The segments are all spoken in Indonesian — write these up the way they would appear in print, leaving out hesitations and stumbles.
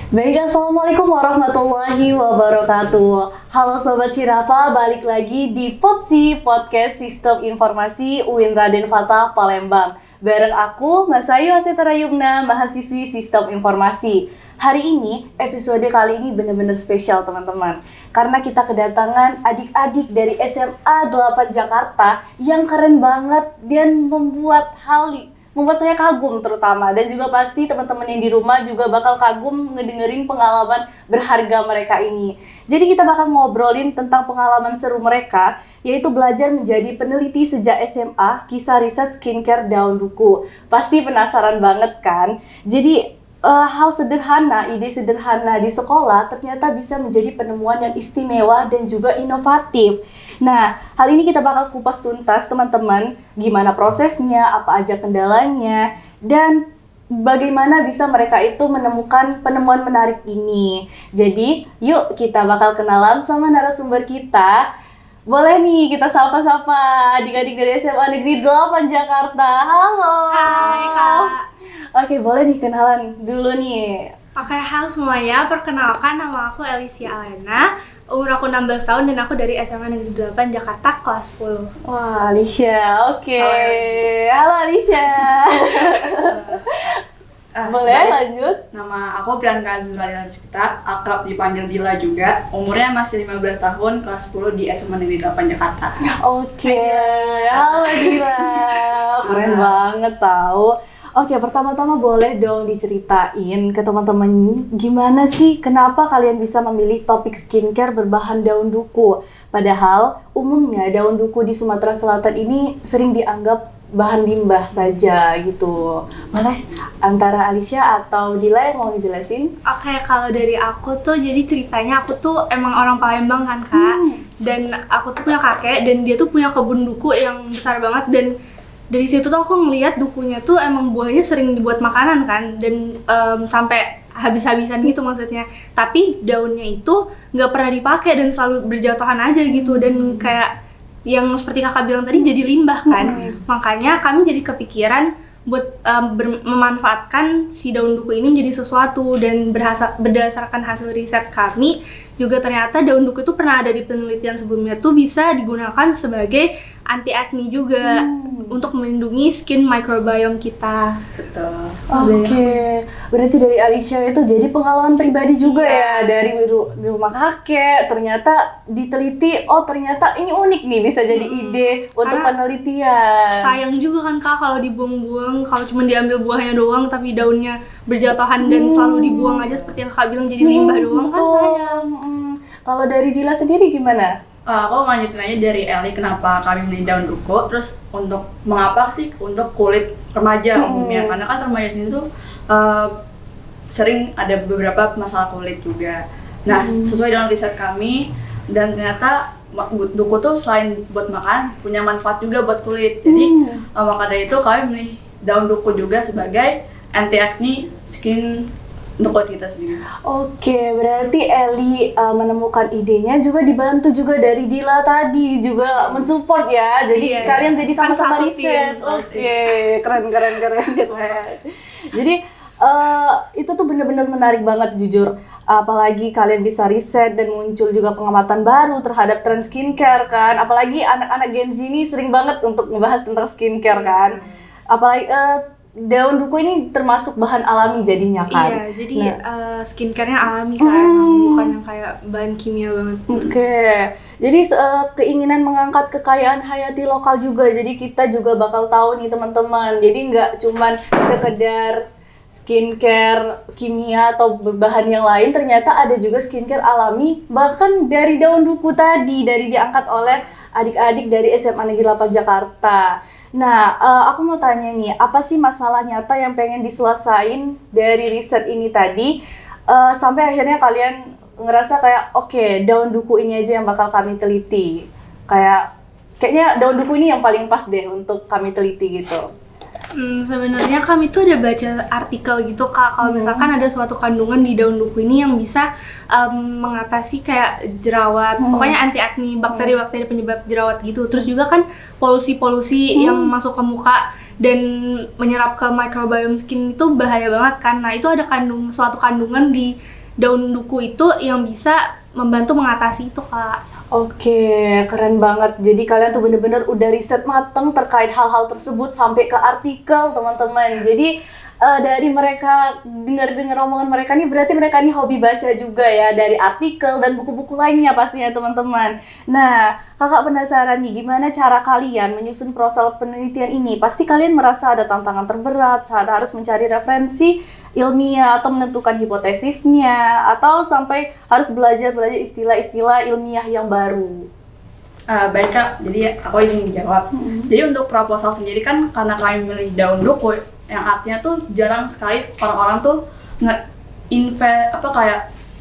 Baik, Assalamualaikum warahmatullahi wabarakatuh. Halo Sobat Sirafa, balik lagi di POTSI, Podcast Sistem Informasi UIN Raden Fatah, Palembang. Bareng aku, Mas Ayu Asetara Yumna, mahasiswi Sistem Informasi. Hari ini, episode kali ini benar-benar spesial teman-teman. Karena kita kedatangan adik-adik dari SMA 8 Jakarta yang keren banget dan membuat saya kagum terutama, dan juga pasti teman-teman yang di rumah juga bakal kagum ngedengerin pengalaman berharga mereka ini. Jadi kita bakal ngobrolin tentang pengalaman seru mereka, yaitu belajar menjadi peneliti sejak SMA, kisah riset skincare daun duku. Pasti penasaran banget kan? Jadi ide sederhana di sekolah ternyata bisa menjadi penemuan yang istimewa dan juga inovatif. Nah, hal ini kita bakal kupas tuntas teman-teman, gimana prosesnya, apa aja kendalanya, dan bagaimana bisa mereka itu menemukan penemuan menarik ini. Jadi, yuk kita bakal kenalan sama narasumber kita. Boleh nih kita sapa-sapa adik-adik dari SMA Negeri 8 Jakarta. Halo. Hai Kak. Oke, boleh nih kenalan dulu nih. Oke, halo semuanya. Perkenalkan, nama aku Elisia Alena. Umur aku 16 tahun dan aku dari SMA Negeri 8 Jakarta kelas 10. Wah, Alicia. Oke. Halo Alicia. Boleh lanjut? Nama aku Priyanka Azuralila Cipta, akrab dipanggil Dila juga. Umurnya masih 15 tahun, kelas 10 di SMA Negeri 8 Jakarta. Oke. Halo Dila. Keren banget tahu. Oke, pertama-tama boleh dong diceritain ke teman-teman gimana sih kenapa kalian bisa memilih topik skincare berbahan daun duku? Padahal umumnya daun duku di Sumatera Selatan ini sering dianggap bahan limbah saja gitu. Boleh antara Alicia atau Dila yang mau ngejelasin? Oke, kalau dari aku tuh, jadi ceritanya aku tuh emang orang Palembang kan Kak. Dan aku tuh punya kakek dan dia tuh punya kebun duku yang besar banget, dan dari situ tuh aku ngeliat dukunya tuh emang buahnya sering dibuat makanan kan, dan sampai habis-habisan gitu maksudnya. Tapi daunnya itu nggak pernah dipakai dan selalu berjatuhan aja gitu, dan kayak yang seperti kakak bilang tadi jadi limbah kan. Makanya kami jadi kepikiran buat memanfaatkan si daun duku ini menjadi sesuatu, dan berdasarkan hasil riset kami juga ternyata daun duku itu pernah ada di penelitian sebelumnya tuh bisa digunakan sebagai anti acne juga, untuk melindungi skin microbiome kita. Betul. Oke, berarti dari Alicia itu jadi pengalaman pribadi juga ya, dari di rumah kakek, ternyata diteliti, oh ternyata ini unik nih, bisa jadi ide untuk penelitian. Sayang juga kan Kak kalau dibuang-buang, kalau cuma diambil buahnya doang tapi daunnya berjatuhan dan selalu dibuang aja seperti yang Kakak bilang, jadi limbah doang kan sayang. Kalau dari Dila sendiri gimana? Aku lanjutin aja dari Eli, kenapa kami milih daun duku, terus untuk mengapa sih untuk kulit remaja umumnya, karena kan remaja sini tuh sering ada beberapa masalah kulit juga. Nah, sesuai dengan riset kami, dan ternyata duku tuh selain buat makan, punya manfaat juga buat kulit. Jadi maka dari itu kami milih daun duku juga sebagai anti acne skin untuk kulit kita sendiri. Oke, berarti Eli menemukan idenya juga dibantu juga dari Dila tadi, juga mensupport ya. Jadi kalian jadi sama-sama riset. Oke, keren. Jadi itu tuh bener-bener menarik banget jujur. Apalagi kalian bisa riset dan muncul juga pengamatan baru terhadap tren skincare kan. Apalagi anak-anak Gen Z ini sering banget untuk ngebahas tentang skincare kan. Apalagi daun duku ini termasuk bahan alami jadinya kan. Iya, jadi skincare-nya alami kan, bukan yang kayak bahan kimia banget. Oke. Jadi keinginan mengangkat kekayaan hayati lokal juga. Jadi kita juga bakal tahu nih teman-teman. Jadi nggak cuman sekedar skincare kimia atau berbahan yang lain, ternyata ada juga skincare alami bahkan dari daun duku tadi, dari diangkat oleh adik-adik dari SMA Negeri 8 Jakarta. Nah, aku mau tanya nih, apa sih masalah nyata yang pengen diselesain dari riset ini tadi, sampai akhirnya kalian ngerasa kayak, oke, daun duku ini aja yang bakal kami teliti. Kayaknya daun duku ini yang paling pas deh untuk kami teliti gitu. Sebenarnya kami tuh ada baca artikel gitu Kak, kalau misalkan ada suatu kandungan di daun duku ini yang bisa mengatasi kayak jerawat, pokoknya anti acne, bakteri-bakteri penyebab jerawat gitu. Terus juga kan polusi-polusi yang masuk ke muka dan menyerap ke microbiome skin itu bahaya banget kan. Nah itu ada suatu kandungan di daun duku itu yang bisa membantu mengatasi itu, Kak. Oke, keren banget. Jadi kalian tuh bener-bener udah riset mateng terkait hal-hal tersebut sampai ke artikel, teman-teman. Jadi dari mereka dengar-dengar omongan mereka nih, berarti mereka nih hobi baca juga ya, dari artikel dan buku-buku lainnya pastinya, teman-teman. Nah, kakak penasaran nih, gimana cara kalian menyusun proposal penelitian ini? Pasti kalian merasa ada tantangan terberat saat harus mencari referensi ilmiah atau menentukan hipotesisnya, atau sampai harus belajar istilah-istilah ilmiah yang baru. Baik Kak, jadi aku izin dijawab. Jadi untuk proposal sendiri kan karena kami milih daun duku, yang artinya tuh jarang sekali orang-orang tuh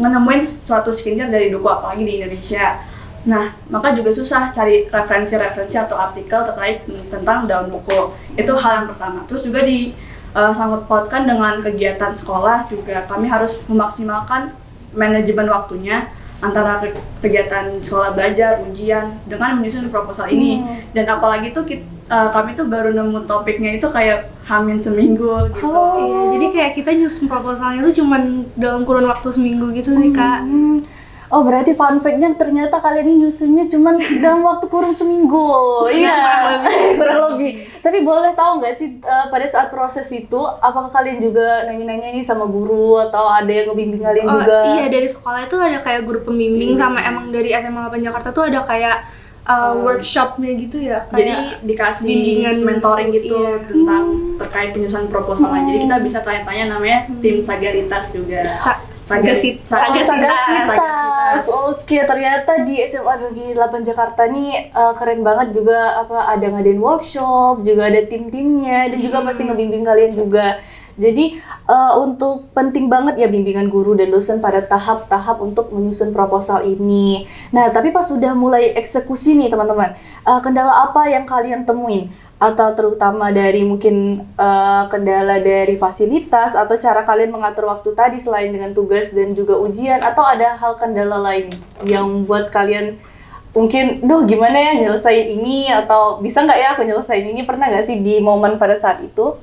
nemuin suatu skincare dari duku, apalagi di Indonesia. Nah, maka juga susah cari referensi-referensi atau artikel terkait tentang daun duku. Itu hal yang pertama. Terus juga sangkut pautkan dengan kegiatan sekolah juga kami harus memaksimalkan manajemen waktunya antara kegiatan sekolah belajar, ujian dengan menyusun proposal ini. Dan apalagi tuh kami tuh baru nemu topiknya itu kayak hamin seminggu gitu. Iya, jadi kayak kita nyusun proposalnya tuh cuman dalam kurun waktu seminggu gitu sih, Kak. Oh, berarti fun fact-nya ternyata kalian ini nyusunnya cuma dalam waktu kurun seminggu. Iya, kurang lebih. Tapi boleh tahu nggak sih pada saat proses itu, apakah kalian juga nanya-nanya ini sama guru atau ada yang ngebimbing kalian juga? Iya, dari sekolah itu ada kayak guru pembimbing, sama emang dari SMA 8 Jakarta tuh ada kayak workshopnya gitu ya. Jadi dikasih bimbingan mentoring gitu, iya, tentang terkait penyusunan proposalnya. Jadi kita bisa tanya-tanya, namanya tim Sagaritas juga. Sagasitas. Oke, ternyata di SMA Negeri 8 Jakarta nih keren banget juga, ada ngadain workshop, juga ada tim-timnya dan juga pasti ngebimbing kalian juga. Jadi untuk penting banget ya bimbingan guru dan dosen pada tahap-tahap untuk menyusun proposal ini. Nah, tapi pas sudah mulai eksekusi nih teman-teman, kendala apa yang kalian temuin? Atau terutama dari mungkin kendala dari fasilitas atau cara kalian mengatur waktu tadi selain dengan tugas dan juga ujian, atau ada hal kendala lain yang buat kalian mungkin, gimana ya nyelesain ini, atau bisa nggak ya aku nyelesain ini, pernah nggak sih di momen pada saat itu?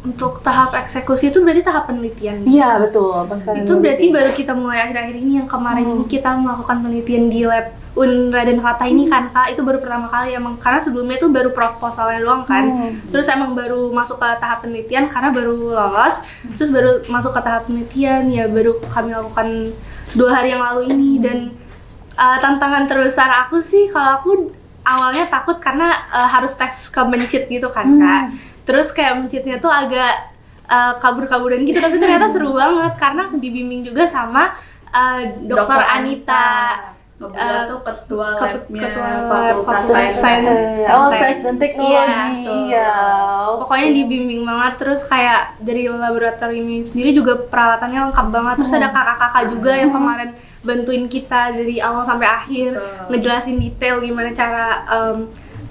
Untuk tahap eksekusi itu berarti tahap penelitian. Iya, betul. Pas kalian itu berarti baru kita mulai akhir-akhir ini, yang kemarin ini kita melakukan penelitian di lab UN Raden Fatah ini kan, Kak. Itu baru pertama kali emang, karena sebelumnya itu baru proposalnya doang kan. Terus emang baru masuk ke tahap penelitian karena baru lolos. Terus baru masuk ke tahap penelitian, ya baru kami lakukan 2 hari yang lalu ini. Dan tantangan terbesar aku sih, kalau aku awalnya takut karena harus tes ke mencit gitu kan, Kak. Terus kayak mencitnya tuh agak kabur-kaburan gitu, tapi ternyata seru banget karena dibimbing juga sama Dr. Anita. Kebetulan tuh ketua labnya Fakultas Sains dan Teknologi. Iya. Pokoknya dibimbing banget, terus kayak dari laboratorium sendiri juga peralatannya lengkap banget. Terus ada kakak-kakak juga yang kemarin bantuin kita dari awal sampai akhir, ngejelasin detail gimana cara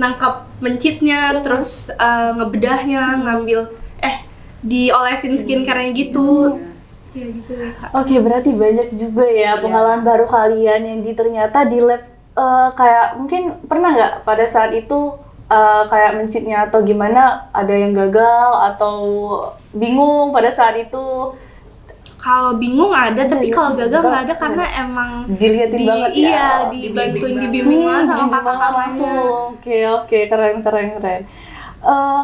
nangkep mencitnya, terus ngebedahnya, ngambil diolesin skincare-nya gitu. Ya gitu ya, Kak. Oke, berarti banyak juga ya pengalaman baru kalian yang ternyata di lab, kayak mungkin pernah nggak pada saat itu kayak mencitnya atau gimana ada yang gagal atau bingung pada saat itu? Kalau bingung ada, tapi kalau gagal nggak ada karena emang dilihatin banget ya. Iya, dibimbing sama kakak langsung. Oke, keren.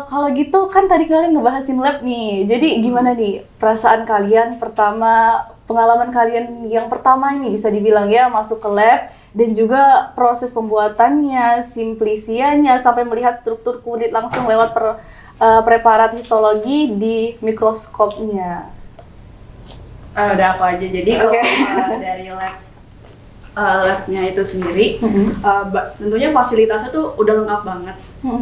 Kalau gitu kan tadi kalian ngebahasin lab nih. Jadi gimana nih perasaan kalian pengalaman kalian yang pertama ini bisa dibilang ya masuk ke lab, dan juga proses pembuatannya, simplisianya sampai melihat struktur kulit langsung lewat preparat histologi di mikroskopnya. Udah aku aja. Jadi kalau dari labnya itu sendiri, tentunya fasilitasnya tuh udah lengkap banget.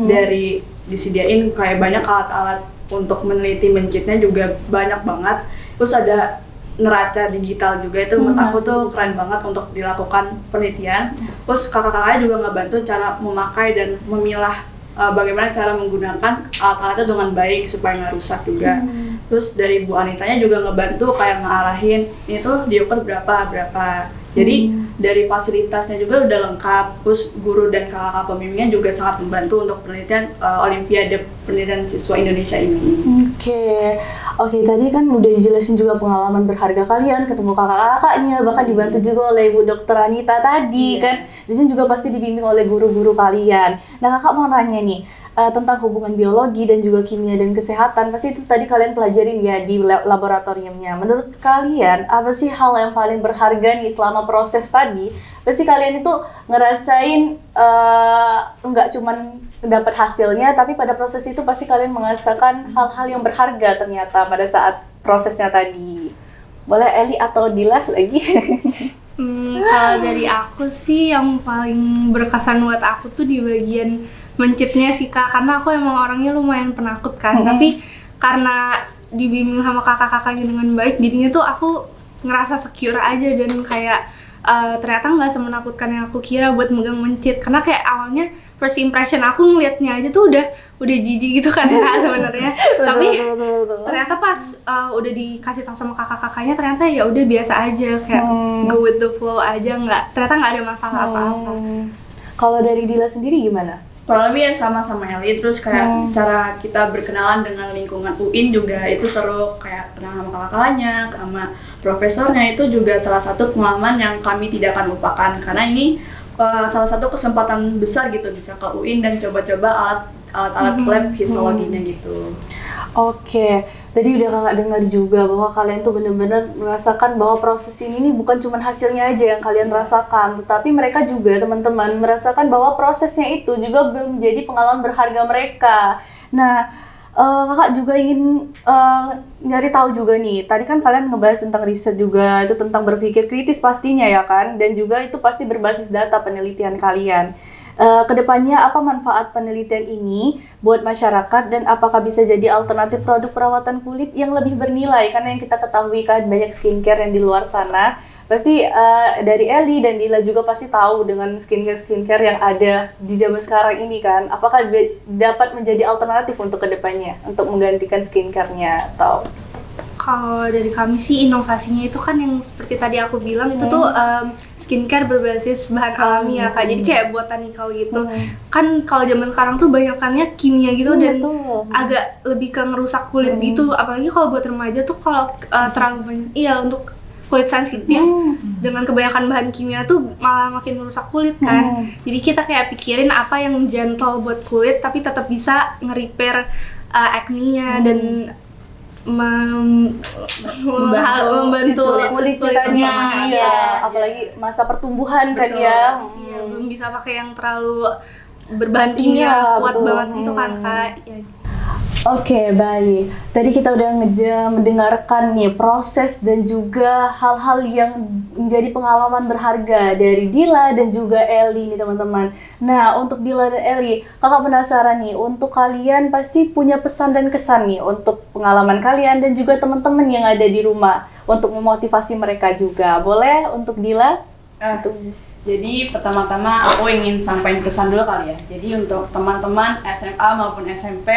Dari disediain kayak banyak alat-alat untuk meneliti mencitnya juga banyak banget. Terus ada neraca digital juga, itu menurut aku tuh keren banget untuk dilakukan penelitian. Terus kakak-kakaknya juga ngebantu cara memakai dan memilah bagaimana cara menggunakan alat-alatnya dengan baik supaya nggak rusak juga. Terus dari Bu Anitanya juga ngebantu kayak ngarahin ini tuh diukur berapa Jadi dari fasilitasnya juga udah lengkap, terus guru dan kakak pembimbingnya juga sangat membantu untuk penelitian Olimpiade Penelitian Siswa Indonesia ini. Oke, tadi kan udah dijelasin juga pengalaman berharga kalian, ketemu kakak-kakaknya, bahkan dibantu juga oleh Ibu Dokter Anita tadi kan. Di sini juga pasti dibimbing oleh guru-guru kalian. Nah, kakak mau nanya nih, tentang hubungan biologi dan juga kimia dan kesehatan, pasti itu tadi kalian pelajarin ya di laboratoriumnya. Menurut kalian, apa sih hal yang paling berharga nih selama proses tadi? Pasti kalian itu ngerasain nggak cuman dapat hasilnya, tapi pada proses itu pasti kalian merasakan hal-hal yang berharga ternyata pada saat prosesnya tadi. Boleh Eli atau Dila lagi? Kalau dari aku sih yang paling berkesan buat aku tuh di bagian mencitnya sih Kak, karena aku emang orangnya lumayan penakut kan, tapi karena dibimbing sama kakak-kakaknya dengan baik, jadinya tuh aku ngerasa secure aja dan kayak ternyata nggak semenakutkan yang aku kira buat megang mencit, karena kayak awalnya first impression aku ngeliatnya aja tuh udah jijik gitu kan Kak sebenarnya, tapi ternyata pas udah dikasih tahu sama kakak-kakaknya ternyata ya udah biasa aja, kayak go with the flow aja, ternyata nggak ada masalah apa-apa. Kalau dari Dila sendiri gimana? Kurang lebih ya sama Eli, terus kayak cara kita berkenalan dengan lingkungan UIN juga itu seru, kayak kenal sama kakak-kakaknya, sama profesornya, itu juga salah satu pengalaman yang kami tidak akan lupakan, karena ini salah satu kesempatan besar gitu bisa ke UIN dan coba-coba alat-alat lab histologinya gitu. Oke, tadi udah kakak dengar juga bahwa kalian tuh benar-benar merasakan bahwa proses ini nih bukan cuma hasilnya aja yang kalian rasakan, tetapi mereka juga teman-teman merasakan bahwa prosesnya itu juga menjadi pengalaman berharga mereka. Nah, kakak juga ingin nyari tahu juga nih, tadi kan kalian ngebahas tentang riset juga, itu tentang berpikir kritis pastinya ya kan, dan juga itu pasti berbasis data penelitian kalian. Kedepannya apa manfaat penelitian ini buat masyarakat dan apakah bisa jadi alternatif produk perawatan kulit yang lebih bernilai, karena yang kita ketahui kan banyak skincare yang di luar sana. Pasti dari Eli dan Dila juga pasti tahu dengan skincare yang ada di zaman sekarang ini kan, apakah dapat menjadi alternatif untuk kedepannya untuk menggantikan skincare-nya atau? Kalau dari kami sih inovasinya itu kan yang seperti tadi aku bilang itu tuh skincare berbasis bahan alami ya Kak, jadi kayak botanical gitu. Kan kalau zaman sekarang tuh banyakannya kimia gitu dan agak lebih ke ngerusak kulit gitu, apalagi kalau buat remaja tuh kalau terlalu banyak, untuk kulit sensitif dengan kebanyakan bahan kimia tuh malah makin merusak kulit kan. Jadi kita kayak pikirin apa yang gentle buat kulit tapi tetap bisa nge-repair acne-nya dan membantu kulitnya ya, apalagi masa pertumbuhan kan ya. Iya, belum bisa pakai yang terlalu berbahan kimia kuat banget gitu kan Kak. Ya. Oke, baik. Tadi kita udah mendengarkan nih proses dan juga hal-hal yang menjadi pengalaman berharga dari Dila dan juga Eli nih teman-teman. Nah, untuk Dila dan Eli, kakak penasaran nih, untuk kalian pasti punya pesan dan kesan nih untuk pengalaman kalian dan juga teman-teman yang ada di rumah untuk memotivasi mereka juga. Boleh untuk Dila? Jadi pertama-tama aku ingin sampaikan pesan dulu kali ya. Jadi untuk teman-teman SMA maupun SMP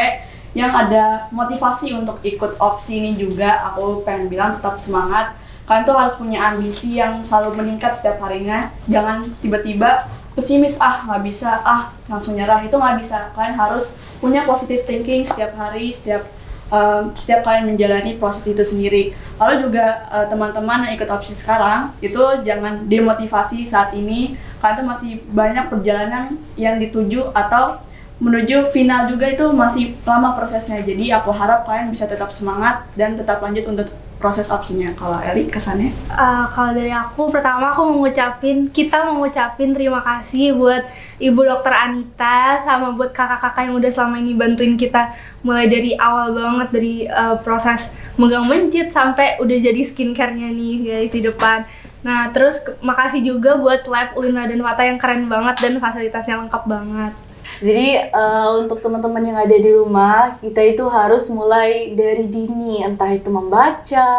yang ada motivasi untuk ikut opsi ini juga, aku pengen bilang tetap semangat. Kalian tuh harus punya ambisi yang selalu meningkat setiap harinya. Jangan tiba-tiba pesimis, nggak bisa, langsung nyerah, itu nggak bisa. Kalian harus punya positive thinking setiap hari, setiap kalian menjalani proses itu sendiri. Lalu juga teman-teman yang ikut opsi sekarang, itu jangan demotivasi saat ini. Kalian tuh masih banyak perjalanan yang dituju atau menuju final juga, itu masih lama prosesnya. Jadi aku harap kalian bisa tetap semangat dan tetap lanjut untuk proses opsinya. Kalau Eli kesannya? Kalau dari aku, pertama kita mengucapin terima kasih buat Ibu Dokter Anita sama buat kakak-kakak yang udah selama ini bantuin kita mulai dari awal banget, dari proses megang mencit sampai udah jadi skincare-nya nih guys di depan. Nah, terus makasih juga buat lab UIN Raden Fata yang keren banget dan fasilitasnya lengkap banget. Jadi untuk teman-teman yang ada di rumah, kita itu harus mulai dari dini, entah itu membaca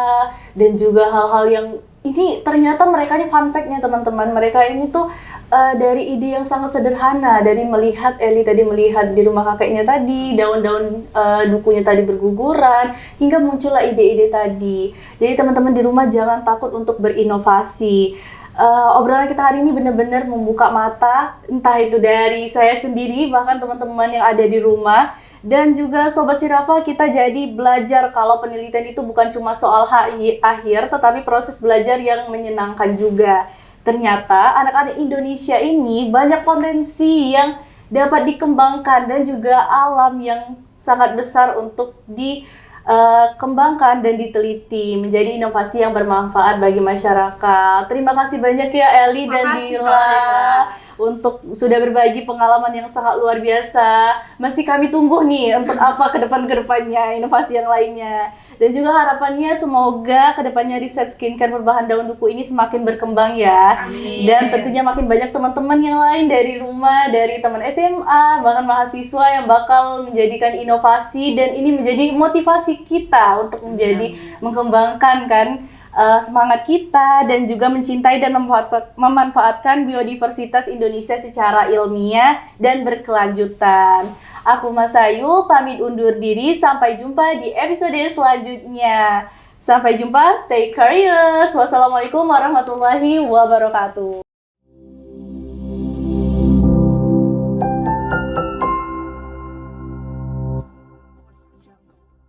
dan juga hal-hal yang ini ternyata mereka ini fun fact-nya teman-teman, mereka ini tuh dari ide yang sangat sederhana, dari melihat Eli tadi melihat di rumah kakeknya tadi daun-daun dukunya tadi berguguran hingga muncullah ide-ide tadi. Jadi teman-teman di rumah jangan takut untuk berinovasi. Obrolan kita hari ini benar-benar membuka mata, entah itu dari saya sendiri, bahkan teman-teman yang ada di rumah, dan juga Sobat Sirafa, kita jadi belajar kalau penelitian itu bukan cuma soal akhir, tetapi proses belajar yang menyenangkan juga. Ternyata anak-anak Indonesia ini banyak potensi yang dapat dikembangkan dan juga alam yang sangat besar untuk dikembangkan dan diteliti menjadi inovasi yang bermanfaat bagi masyarakat. Terima kasih banyak ya Eli dan Dila untuk sudah berbagi pengalaman yang sangat luar biasa. Masih kami tunggu nih untuk apa ke depannya inovasi yang lainnya. Dan juga harapannya semoga kedepannya riset skincare berbahan daun duku ini semakin berkembang ya. Amin. Dan tentunya makin banyak teman-teman yang lain dari rumah, dari teman SMA, bahkan mahasiswa yang bakal menjadikan inovasi, dan ini menjadi motivasi kita untuk menjadi mengembangkan kan semangat kita dan juga mencintai dan memanfaatkan biodiversitas Indonesia secara ilmiah dan berkelanjutan. Aku Mas Ayu pamit undur diri, sampai jumpa di episode selanjutnya. Sampai jumpa, stay curious. Wassalamualaikum warahmatullahi wabarakatuh.